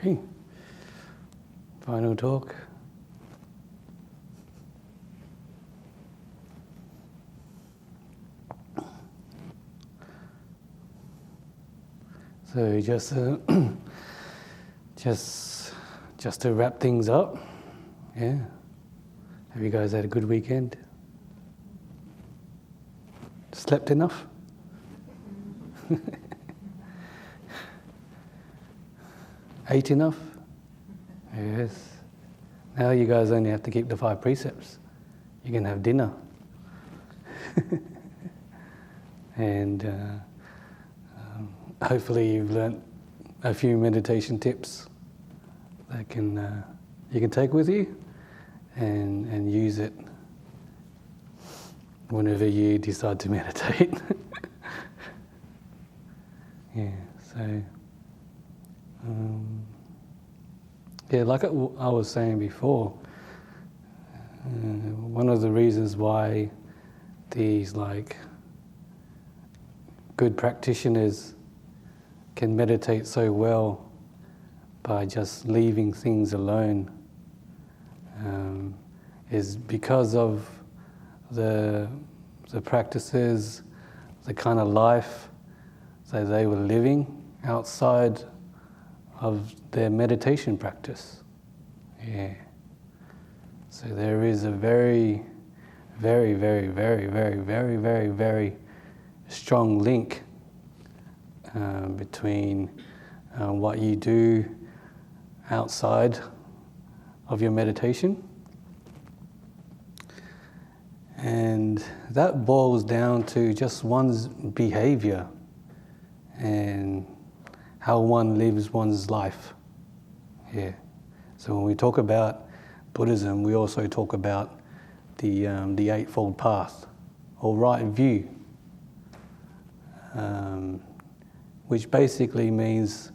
Okay. Final talk. So just to wrap things up, yeah. Have you guys had a good weekend? Slept enough? Ate enough? Yes. Now you guys only have to keep the 5 precepts. You can have dinner. And hopefully you've learnt a few meditation tips that you can take with you and use it whenever you decide to meditate. Yeah, so like I was saying before, one of the reasons why these good practitioners can meditate so well by just leaving things alone is because of the practices, the kind of life that they were living outside of their meditation practice. Yeah. So there is a very, very, very, very, very, very, very, very strong link between what you do outside of your meditation, and that boils down to just one's behavior and how one lives one's life. Yeah. So when we talk about Buddhism, we also talk about the Eightfold Path, or right view, which basically means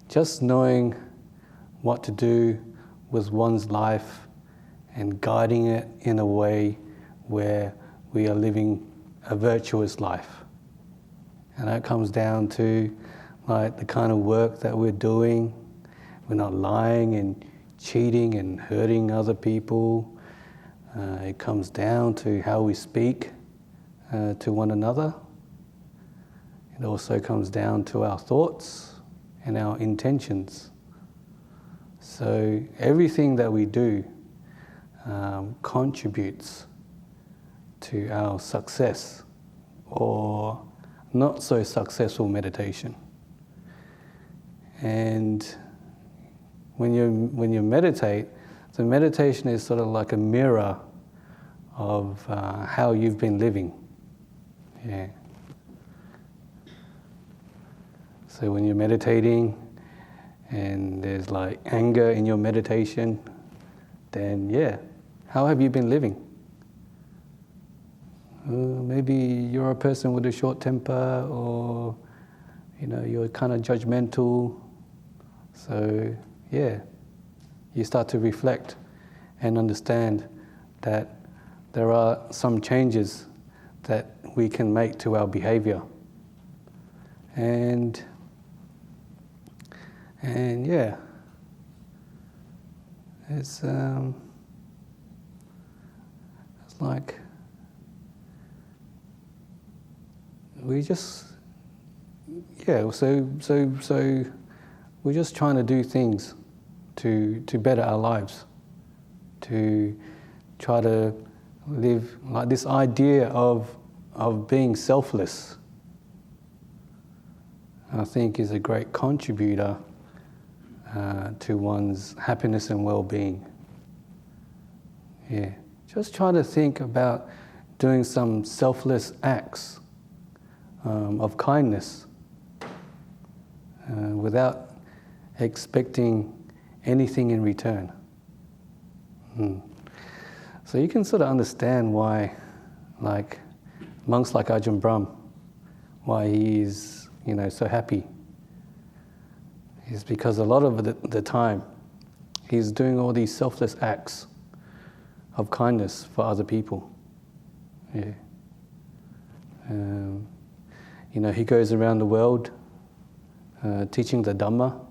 just knowing what to do with one's life and guiding it in a way where we are living a virtuous life. And that comes down to the kind of work that we're doing. We're not lying and cheating and hurting other people. It comes down to how we speak to one another. It also comes down to our thoughts and our intentions. So everything that we do contributes to our success or not so successful meditation. And when you meditate, the meditation is sort of like a mirror of how you've been living. Yeah. So when you're meditating and there's anger in your meditation, then how have you been living? Maybe you're a person with a short temper, or you're kind of judgmental. So you start to reflect and understand that there are some changes that we can make to our behavior. And it's like we just so we're just trying to do things to better our lives, to try to live this idea of being selfless. I think is a great contributor to one's happiness and well-being. Yeah, just try to think about doing some selfless acts of kindness without expecting anything in return. So you can sort of understand why, monks like Ajahn Brahm, why he's so happy. Is because a lot of the time he's doing all these selfless acts of kindness for other people. Yeah. He goes around the world teaching the Dhamma,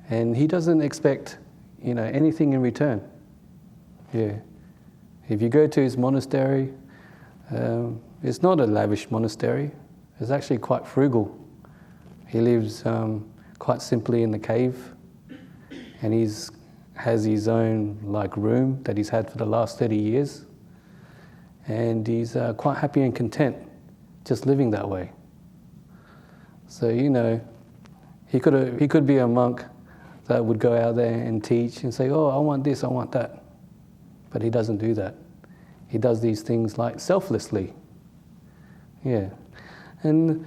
And he doesn't expect, anything in return. Yeah. If you go to his monastery, it's not a lavish monastery. It's actually quite frugal. He lives quite simply in the cave, and has his own room that he's had for the last 30 years, and he's quite happy and content just living that way. So he could be a monk that would go out there and teach and say, oh, I want this, I want that. But he doesn't do that. He does these things selflessly. Yeah. And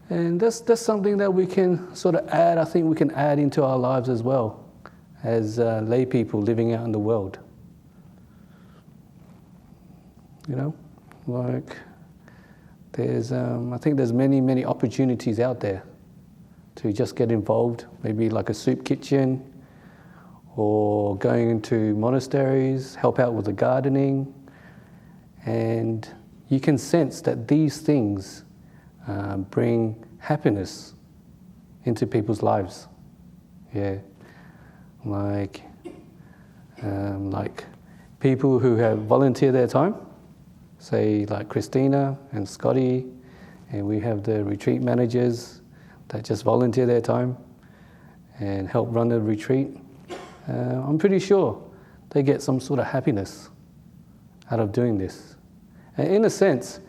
that's something that we can sort of add, I think we can add into our lives as well, as lay people living out in the world. There's, I think there's many opportunities out there to just get involved, maybe like a soup kitchen, or going into monasteries, help out with the gardening. And you can sense that these things bring happiness into people's lives. Yeah. Like people who have volunteered their time, say like Christina and Scotty, and we have the retreat managers that just volunteer their time and help run the retreat. I'm pretty sure they get some sort of happiness out of doing this. And in a sense,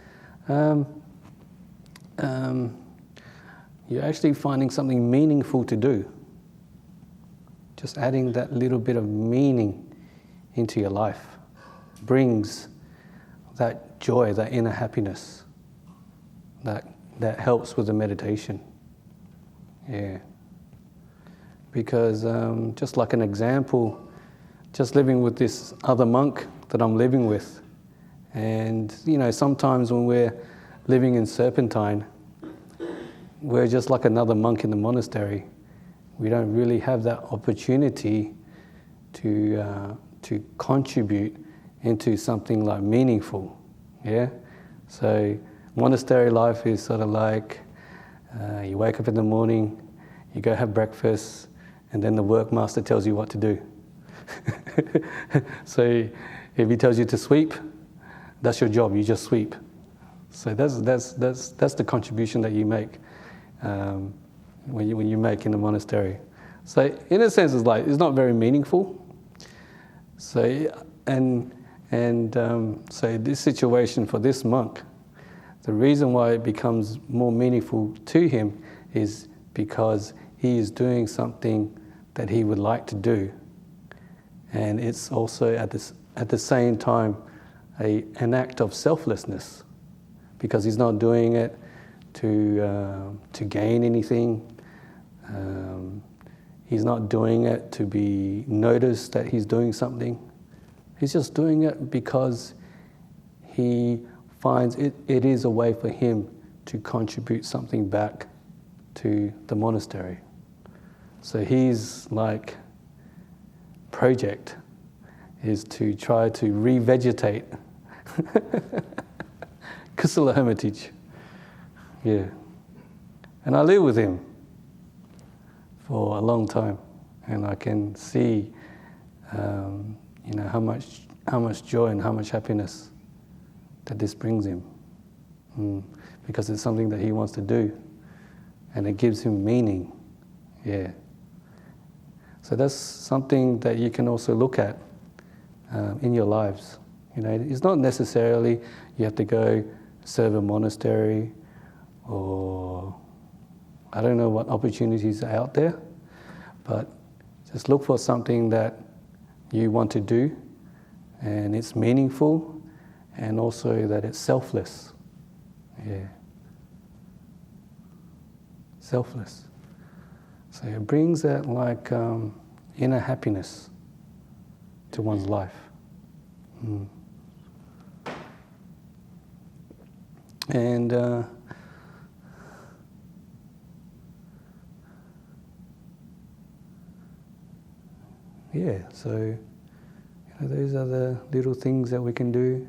you're actually finding something meaningful to do. Just adding that little bit of meaning into your life brings that joy, that inner happiness that helps with the meditation. Yeah. Because just like an example, just living with this other monk that I'm living with, and sometimes when we're living in Serpentine, we're just like another monk in the monastery. We don't really have that opportunity to contribute into something meaningful. Yeah. So monastery life is sort of you wake up in the morning, you go have breakfast, and then the workmaster tells you what to do. So if he tells you to sweep, that's your job. You just sweep. So that's the contribution that you make when you make in the monastery. So in a sense, it's not very meaningful. So so this situation for this monk, the reason why it becomes more meaningful to him is because he is doing something that he would like to do, and it's also at the same time an act of selflessness, because he's not doing it to gain anything. He's not doing it to be noticed that he's doing something. He's just doing it because he finds it is a way for him to contribute something back to the monastery. So his project is to try to revegetate Kusala Hermitage. Yeah. And I live with him for a long time, and I can see how much joy and how much happiness that this brings him, because it's something that he wants to do, and it gives him meaning. Yeah. So that's something that you can also look at in your lives. It's not necessarily you have to go serve a monastery, or I don't know what opportunities are out there, but just look for something that you want to do, and it's meaningful, and also that it's selfless. Yeah. Selfless. So it brings that inner happiness to one's life. And so those are the little things that we can do.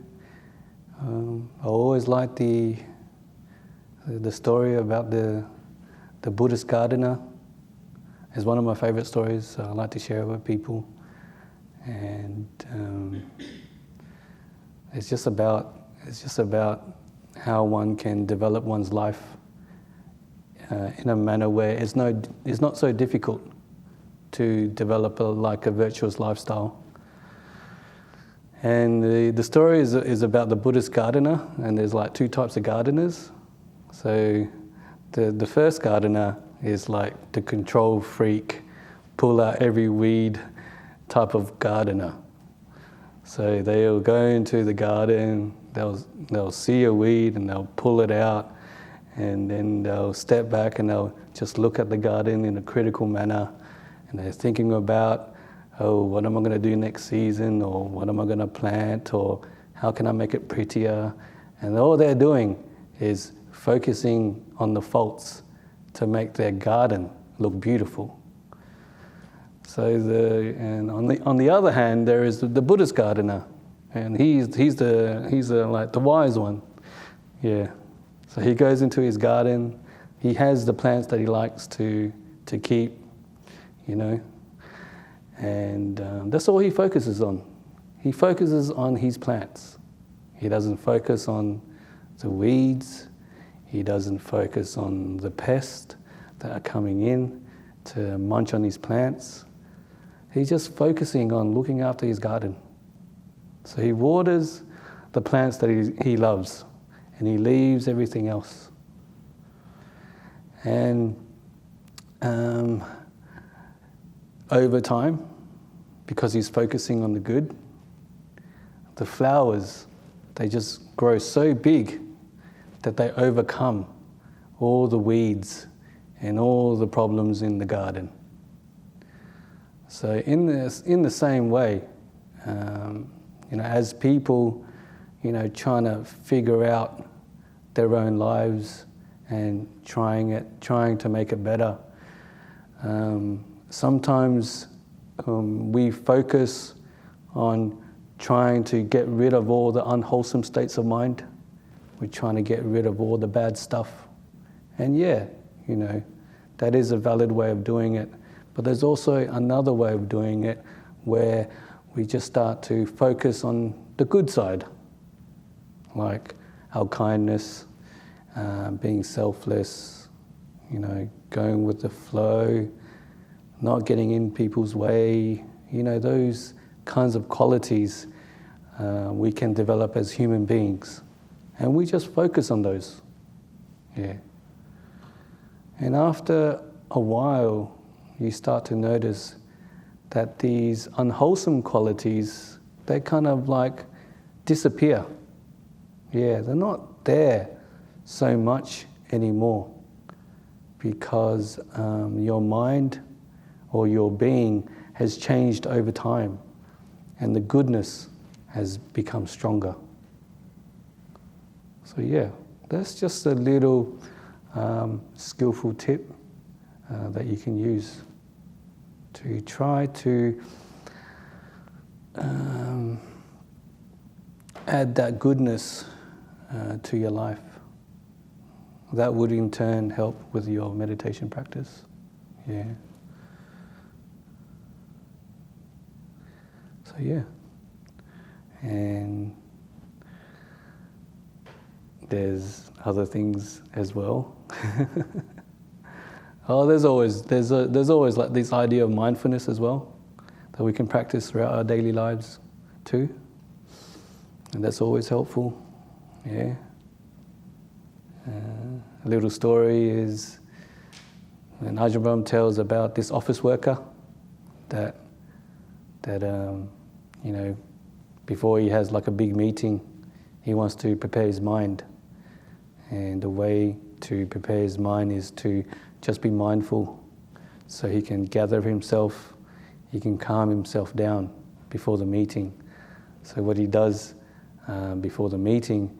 I always like the story about the Buddhist gardener. is one of my favorite stories, so I like to share it with people. And it's just about how one can develop one's life in a manner where it's not so difficult to develop a virtuous lifestyle. And the story is about the Buddhist gardener, and there's like two types of gardeners. So the first gardener is like the control freak, pull out every weed type of gardener. So they'll go into the garden, they'll see a weed and they'll pull it out, and then they'll step back and they'll just look at the garden in a critical manner, and they're thinking about, oh, what am I going to do next season, or what am I going to plant, or how can I make it prettier? And all they're doing is focusing on the faults to make their garden look beautiful. So on the other hand, there is the Buddhist gardener, and he's the wise one. Yeah. So he goes into his garden. He has the plants that he likes to keep, and that's all he focuses on. He focuses on his plants. He doesn't focus on the weeds. He doesn't focus on the pests that are coming in to munch on his plants. He's just focusing on looking after his garden. So he waters the plants that he loves, and he leaves everything else. And over time, because he's focusing on the good, the flowers, they just grow so big that they overcome all the weeds and all the problems in the garden. So in the same way, as people, trying to figure out their own lives and trying to make it better, sometimes we focus on trying to get rid of all the unwholesome states of mind. We're trying to get rid of all the bad stuff. And that is a valid way of doing it. But there's also another way of doing it where we just start to focus on the good side, like our kindness, being selfless, going with the flow, not getting in people's way, those kinds of qualities we can develop as human beings. And we just focus on those. Yeah. And after a while, you start to notice that these unwholesome qualities, they kind of like disappear. Yeah, they're not there so much anymore because your mind or your being has changed over time, and the goodness has become stronger. So yeah, that's just a little skillful tip that you can use to try to add that goodness to your life. That would in turn help with your meditation practice. Yeah. So yeah. And there's other things as well. There's always like this idea of mindfulness as well that we can practice throughout our daily lives too, and that's always helpful. Yeah. A little story is when Ajahn tells about this office worker that before he has like a big meeting, he wants to prepare his mind. And the way to prepare his mind is to just be mindful so he can gather himself, he can calm himself down before the meeting. So what he does before the meeting,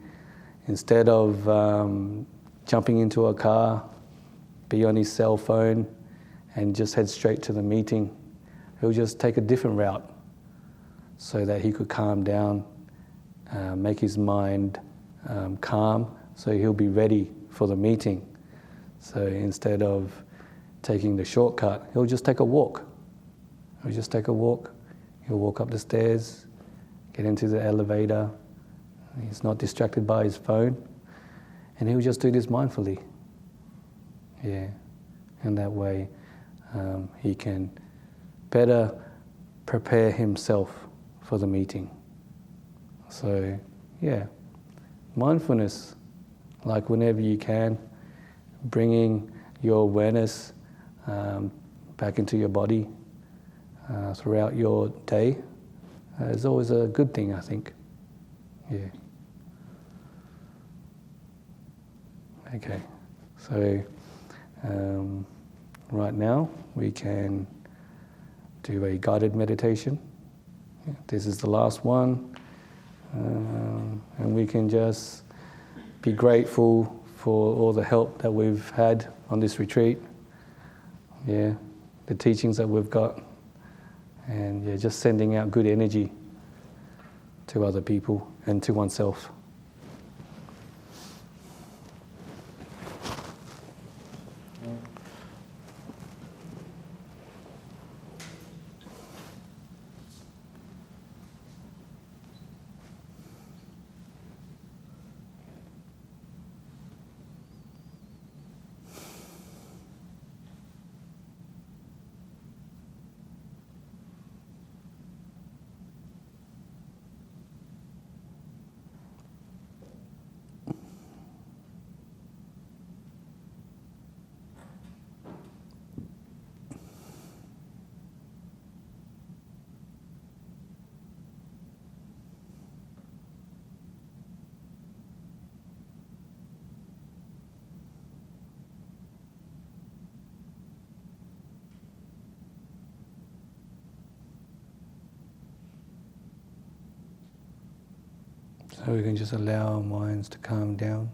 instead of jumping into a car, be on his cell phone and just head straight to the meeting, he'll just take a different route so that he could calm down, make his mind calm, so he'll be ready for the meeting. So instead of taking the shortcut. He'll just take a walk. He'll walk up the stairs, get into the elevator. He's not distracted by his phone. And he'll just do this mindfully. Yeah. And that way he can better prepare himself for the meeting. So, yeah. Mindfulness, like whenever you can, bringing your awareness back into your body throughout your day is always a good thing, I think. Yeah. Okay, so right now we can do a guided meditation. This is the last one, and we can just be grateful for all the help that we've had on this retreat. Yeah, the teachings that we've got, and yeah, just sending out good energy to other people and to oneself. So we can just allow our minds to calm down.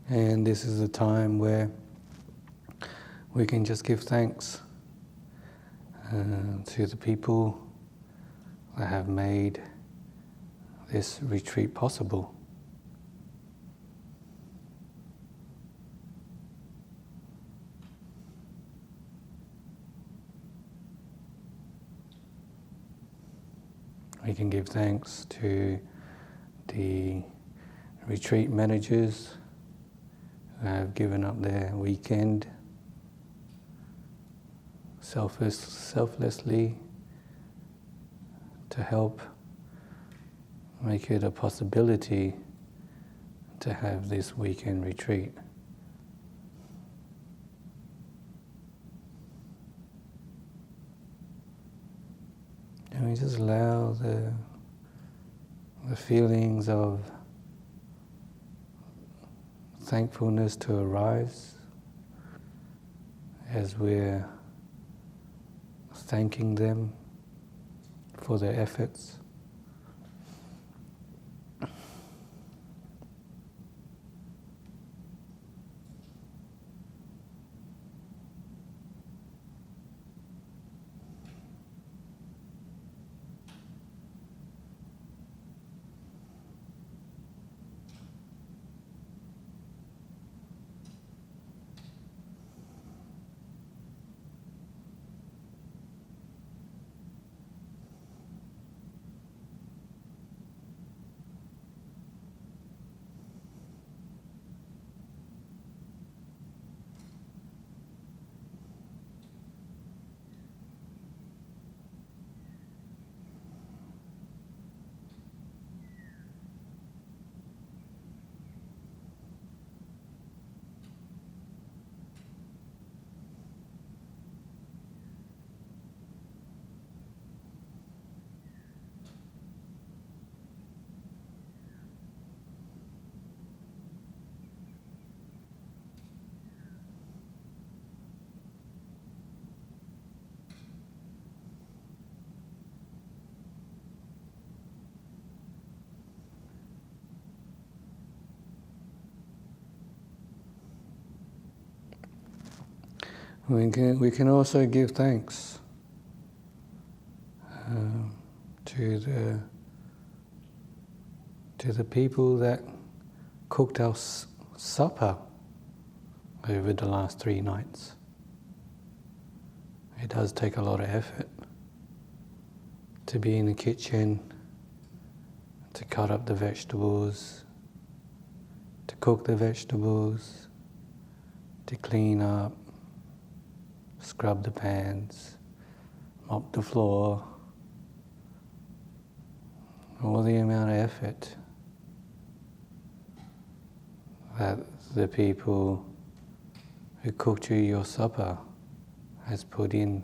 And this is a time where we can just give thanks to the people that have made this retreat possible. We can give thanks to the retreat managers who have given up their weekend selflessly to help make it a possibility to have this weekend retreat. And we just allow the feelings of thankfulness to arise as we're thanking them for their efforts. We can also give thanks to the people that cooked our supper over the last 3 nights. It does take a lot of effort to be in the kitchen, to cut up the vegetables, to cook the vegetables, to clean up, scrub the pans, mop the floor, all the amount of effort that the people who cooked you your supper has put in.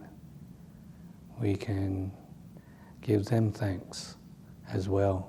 We can give them thanks as well.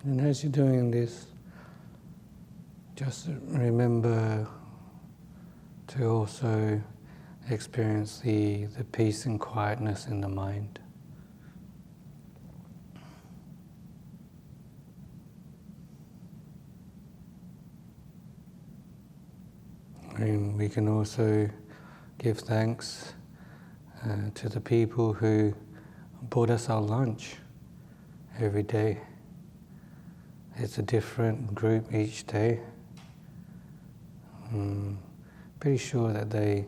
And as you're doing this, just remember to also experience the peace and quietness in the mind. And we can also give thanks to the people who brought us our lunch every day. It's a different group each day. Pretty sure that they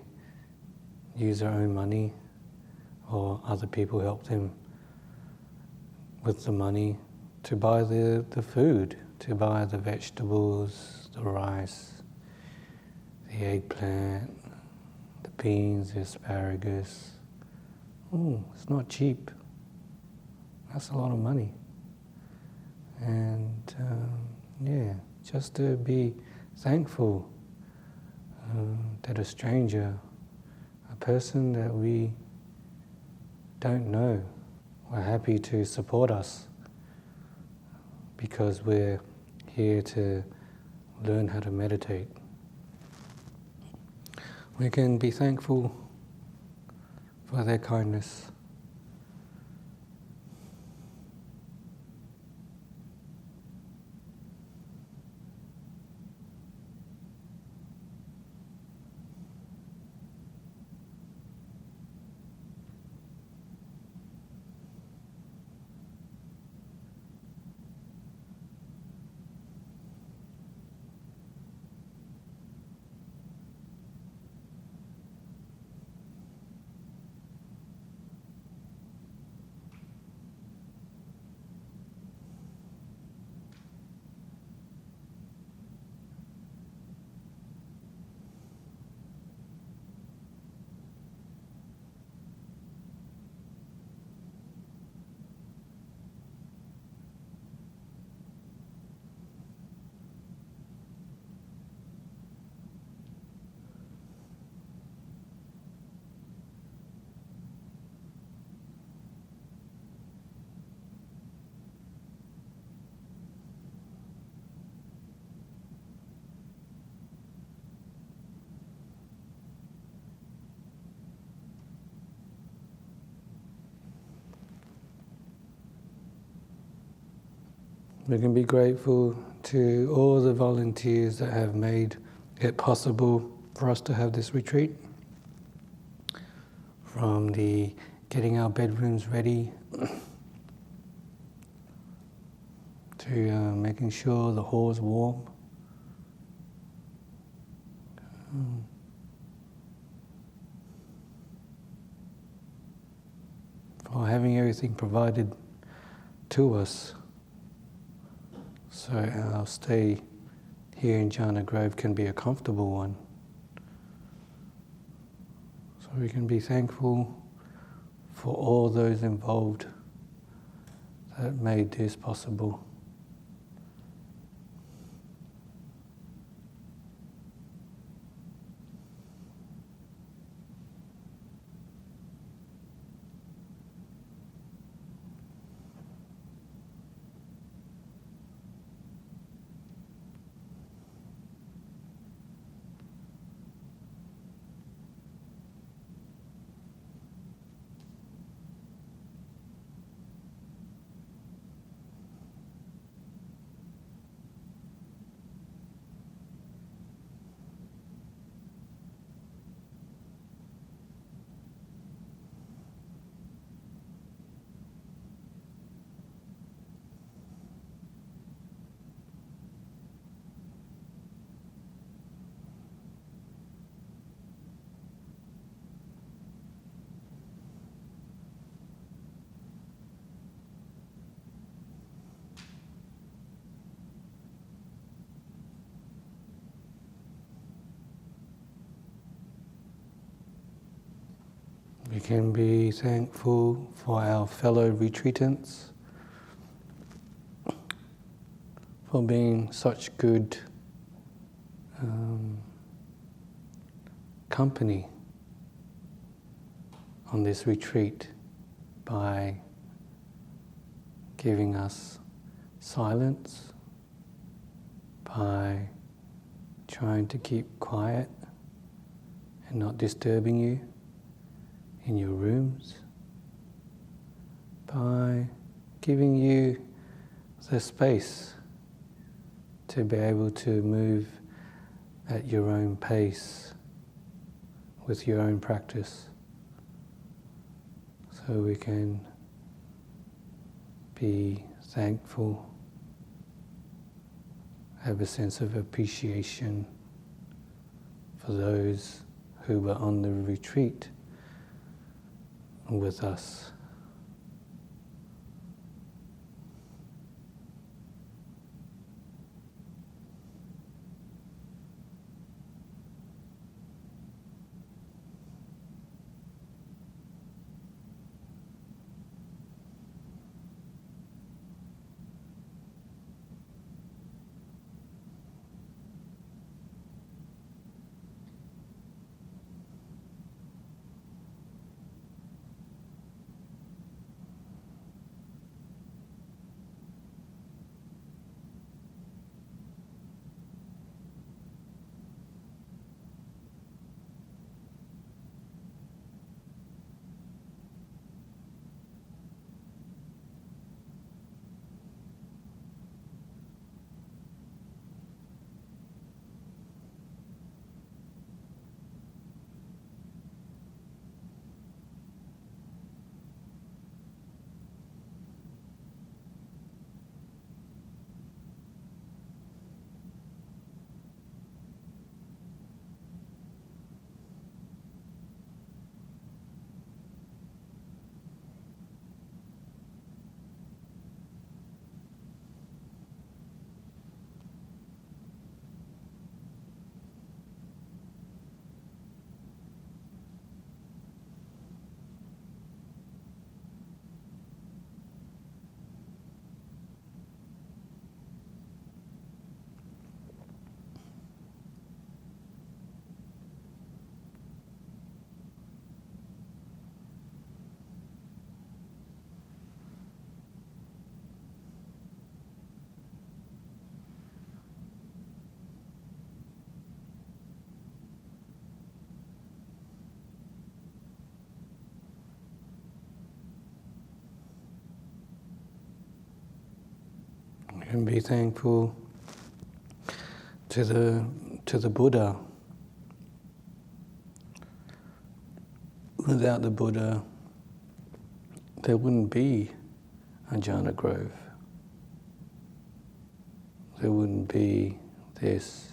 use their own money or other people help them with the money to buy the food, to buy the vegetables, the rice, the eggplant, the beans, the asparagus. It's not cheap. That's a lot of money. And just to be thankful that a stranger, a person that we don't know, are happy to support us because we're here to learn how to meditate. We can be thankful for their kindness. We can be grateful to all the volunteers that have made it possible for us to have this retreat. From the getting our bedrooms ready to making sure the hall's warm. For having everything provided to us, so our stay here in Jhana Grove can be a comfortable one. So we can be thankful for all those involved that made this possible. We can be thankful for our fellow retreatants, for being such good company on this retreat by giving us silence, by trying to keep quiet and not disturbing you in your rooms, by giving you the space to be able to move at your own pace with your own practice, so we can be thankful, have a sense of appreciation for those who were on the retreat with us. can be thankful to the Buddha. Without the Buddha, there wouldn't be a Jhana grove. There wouldn't be this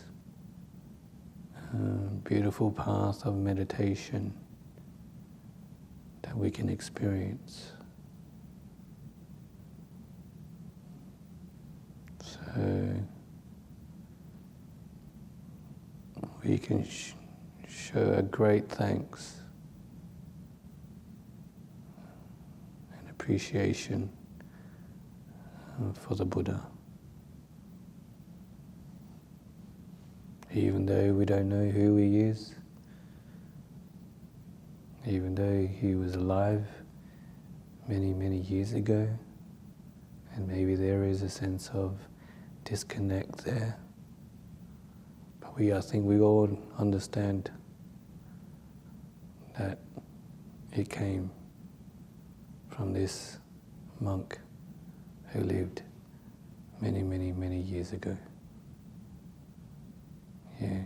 beautiful path of meditation that we can experience. So we can show a great thanks and appreciation for the Buddha. Even though we don't know who he is, even though he was alive many, many years ago, and maybe there is a sense of disconnect there, but I think we all understand that it came from this monk who lived many, many, many years ago. Yeah.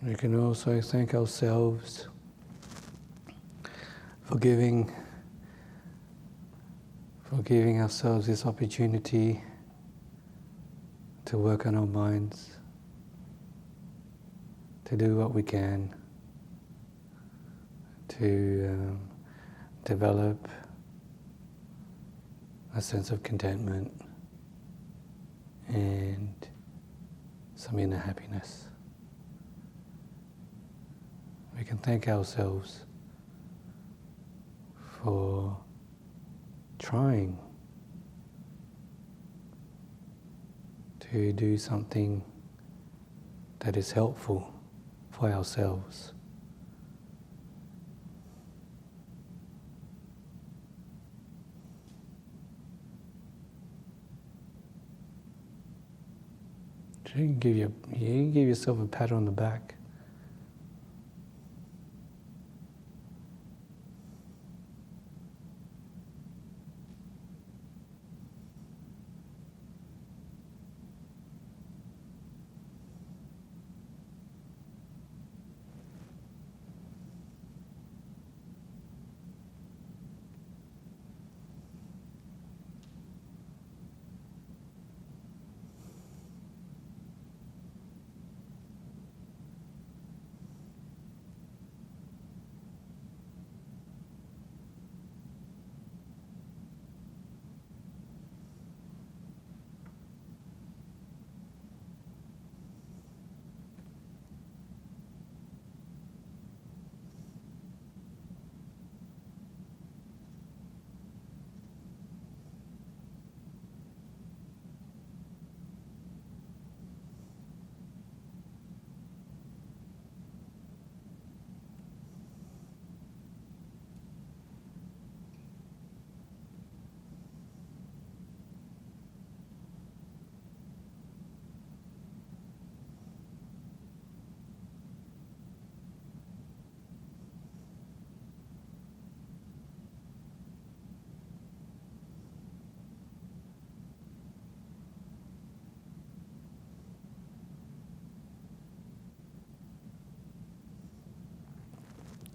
We can also thank ourselves for giving ourselves this opportunity to work on our minds, to do what we can, to develop a sense of contentment and some inner happiness. We can thank ourselves for trying to do something that is helpful for ourselves. You can give yourself a pat on the back.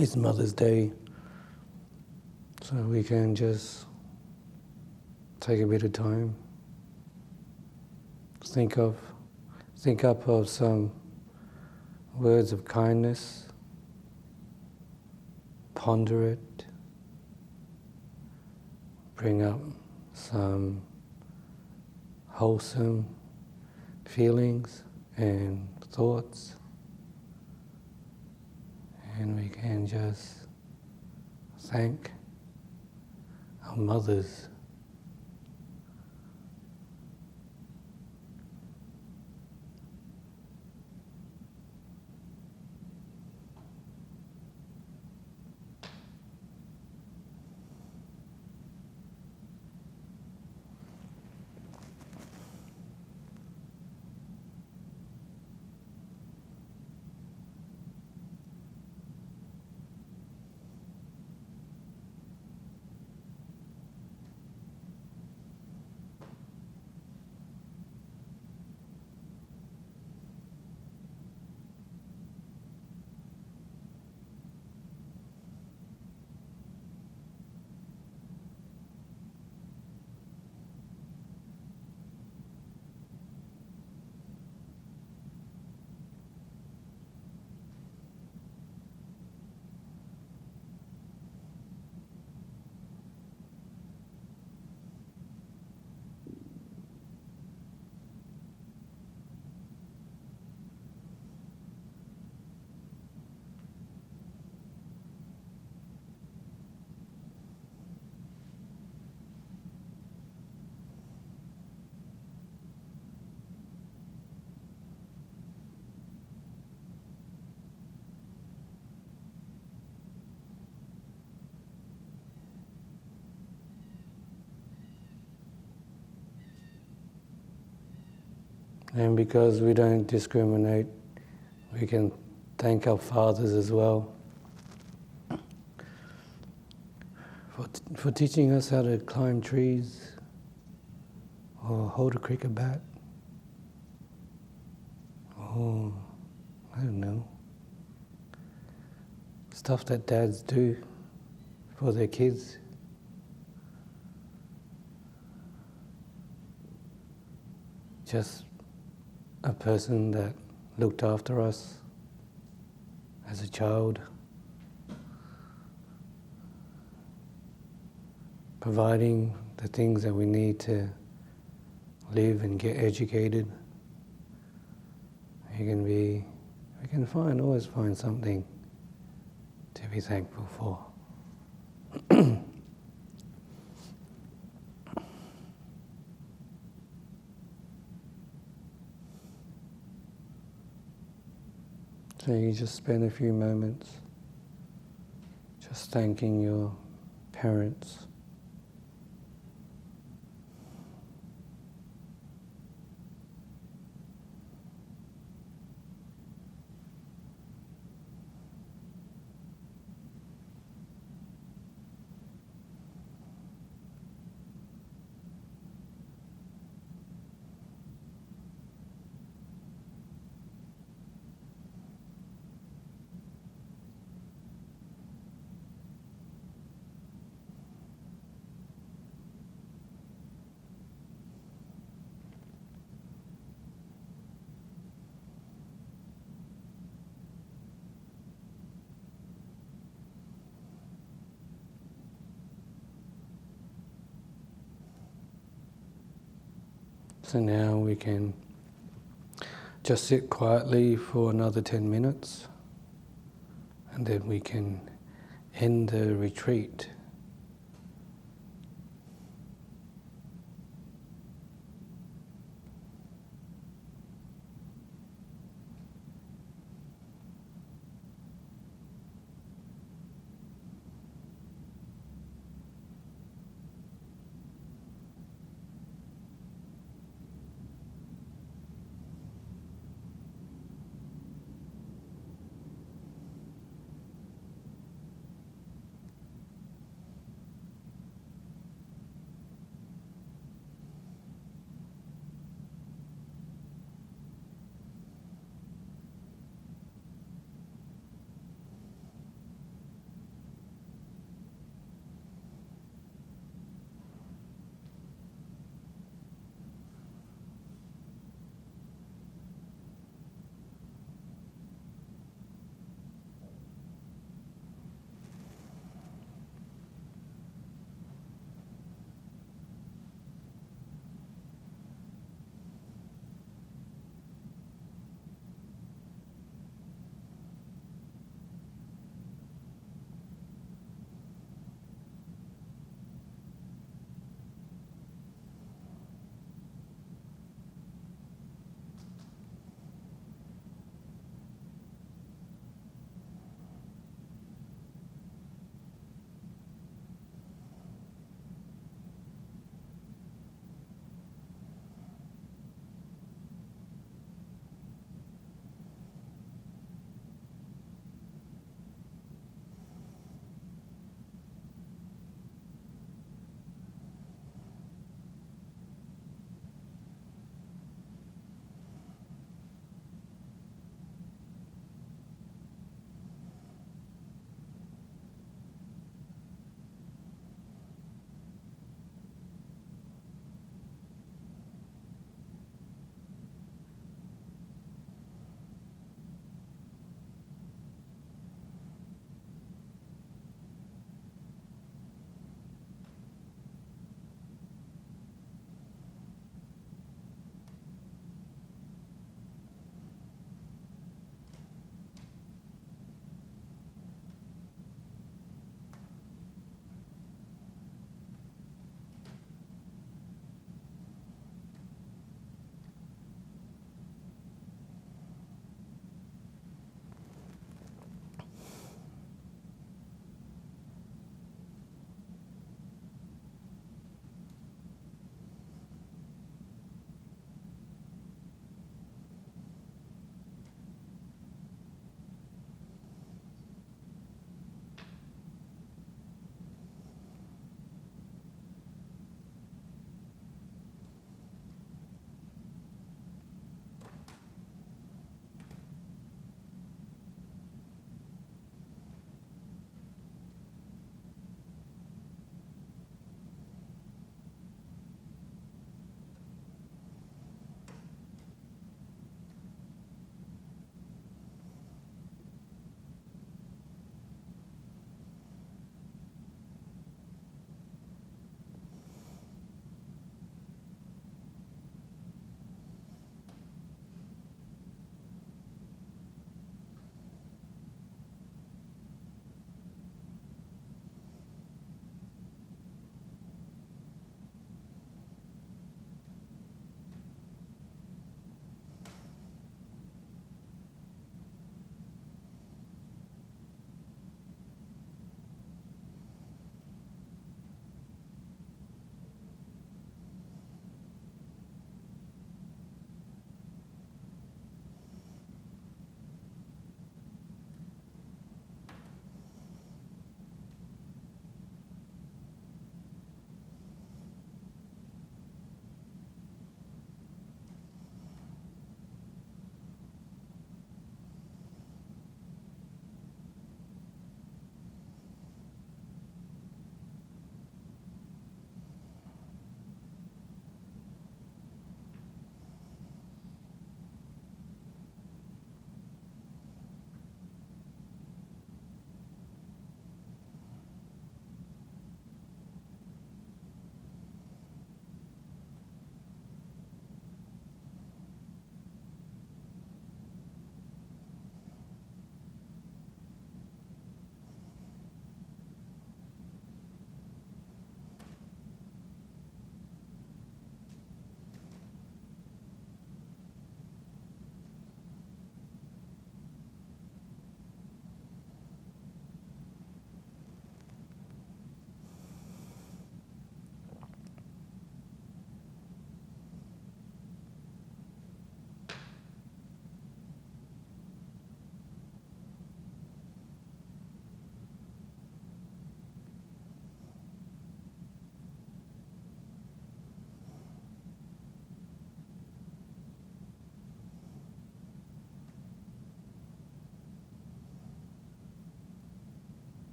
It's Mother's Day, So we can just take a bit of time, think up of some words of kindness, ponder it, bring up some wholesome feelings and thoughts, and we can just thank our mothers. And because we don't discriminate, we can thank our fathers as well for teaching us how to climb trees or hold a cricket bat or, I don't know, stuff that dads do for their kids. Just a person that looked after us as a child, providing the things that we need to live and get educated. We can always find something to be thankful for. So you just spend a few moments just thanking your parents. So now we can just sit quietly for another 10 minutes, and then we can end the retreat.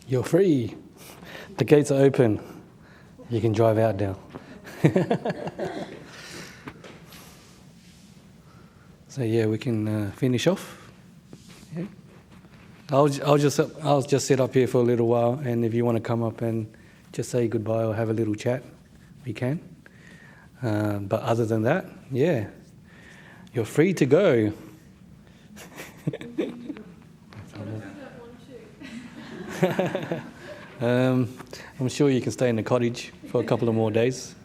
You're free. The gates are open. You can drive out now. So yeah, we can finish off. Yeah. I'll just sit up here for a little while, and if you want to come up and just say goodbye or have a little chat, we can. But other than that, yeah, you're free to go. I'm sure you can stay in the cottage for a couple of more days.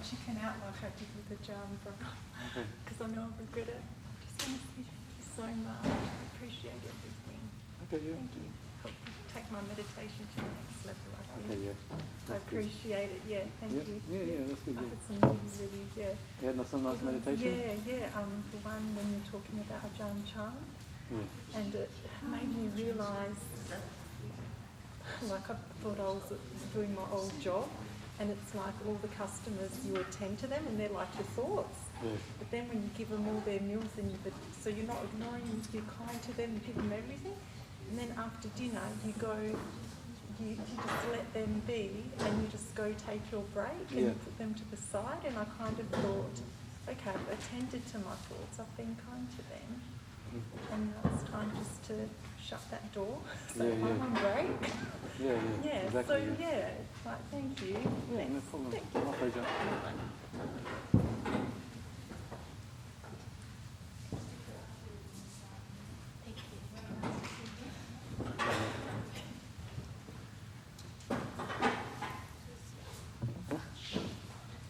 Chicken out like I did with the Jhana because I know I regret it. Just want to thank you so much. I appreciate everything. Okay, yeah. Thank you. Help me take my meditation to the next level. I think. Okay, yeah. I appreciate it. Yeah, thank you. Yeah, that's good. I had some really, Yeah, that's some nice meditation. Yeah. The one when you're talking about Ajahn Santutthi, Yeah. and it made me realise, like I thought I was doing my old job. And it's like all the customers, you attend to them and they're like your thoughts. Yeah. But then when you give them all their meals, so you're not ignoring them, you're kind to them, you give them everything. And then after dinner, you just let them be and you just go take your break and you put them to the side. And I kind of thought, okay, I've attended to my thoughts, I've been kind to them. And now it's time just to shut that door. So I'm on break. Yeah, exactly. So like, thank you. Yeah, Thanks. no problem. Thank you. My pleasure.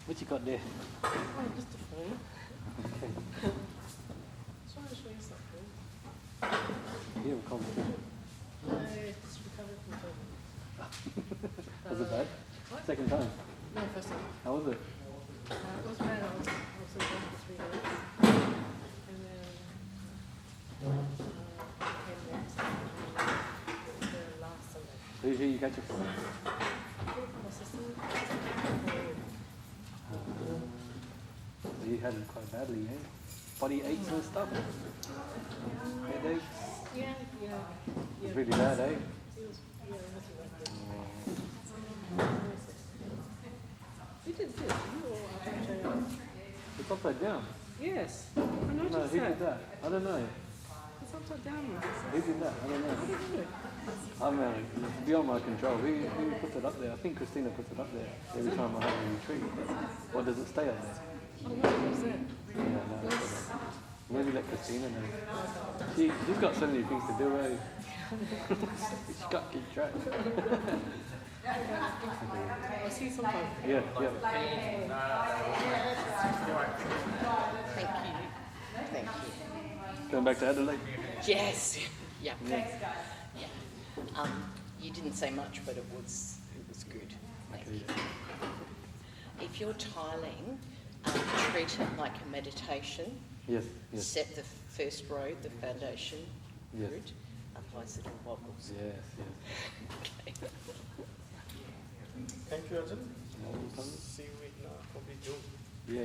What you got there? Oh, just a phone. Okay. Just want to show you something. Yeah, we'll come. I just recovered from COVID. Was it bad? What? Second time? No, first time. How was it? It was bad. I was in bed for 3 days. And then came next the last Sunday. Who you catch it from? My sister. So you had it quite badly, eh? Body aches and stuff? Headaches? Yeah. It's really bad, eh? It was, nothing like that. You did this. You all are. It's upside down. Yes. I No, noticed who did that? I don't know. It's upside down. Who did that? I don't know. What did you do? I'm it's beyond my control. Who puts it up there? I think Christina puts it up there every time I have a retreat. Or does it stay up there? Oh, what was that? Yeah, no. Maybe let Christina know. She's got so many things to do, eh? She's got to keep track. I'll see you sometime. Yeah. Thank you. Going back to Adelaide? Yes. Yeah. You didn't say much, but it was good. Thank you. If you're tiling, treat it like a meditation. Yes. Set the first road, the foundation route. Otherwise it all wobbles. Yes. Okay. Thank you, Ajahn. No problem. See you in probably June. Yeah.